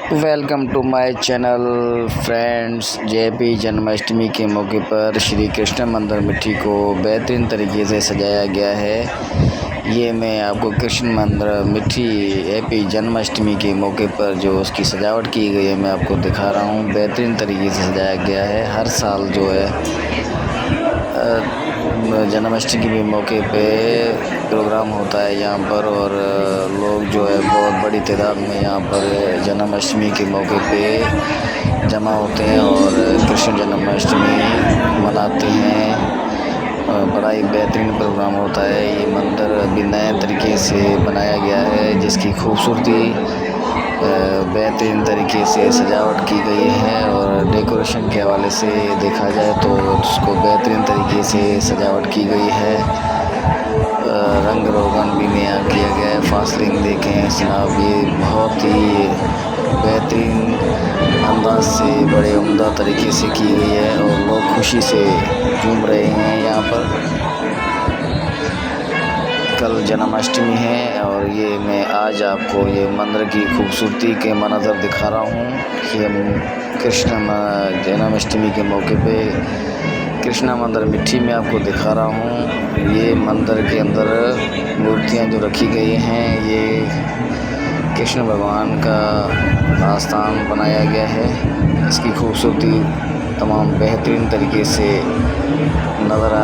Welcome to my channel friends. जेपी जन्माष्टमी के मौके पर श्री कृष्ण मंदिर मिट्टी को बेहतरीन तरीके से सजाया गया है। ये मैं आपको कृष्ण मंदिर मिट्टी एपी जन्माष्टमी के मौके पर जो उसकी सजावट की गई है मैं आपको दिखा रहा हूँ। बेहतरीन तरीके से सजाया गया है। हर साल जो है जन्माष्टमी के मौके पे प्रोग्राम होता है यहाँ पर, और लोग जो है बहुत बड़ी तादाद में यहाँ पर जन्माष्टमी के मौके पे जमा होते हैं और कृष्ण जन्माष्टमी मनाते हैं। बड़ा ही बेहतरीन प्रोग्राम होता है। ये मंदिर अभी नए तरीके से बनाया गया है, जिसकी खूबसूरती बेहतरीन तरीके से सजावट की गई है, और डेकोरेशन के हवाले से देखा जाए तो उसको बेहतरीन तरीके से सजावट की गई है। रंग रोगन भी नया किया गया है। फासलिंग देखें जनाब, ये बहुत ही बेहतरीन अंदाज से बड़े उम्दा तरीके से की गई है और लोग खुशी से झूम रहे हैं यहाँ पर। कल जन्माष्टमी है और ये मैं आज आपको ये मंदिर की खूबसूरती के मनाज़र दिखा रहा हूँ। ये कृष्ण जन्माष्टमी के मौके पे कृष्णा मंदिर मिट्टी में आपको दिखा रहा हूँ। ये मंदिर के अंदर मूर्तियाँ जो रखी गई हैं, ये कृष्ण भगवान का आस्थान बनाया गया है। इसकी खूबसूरती तमाम बेहतरीन तरीके से नज़र आ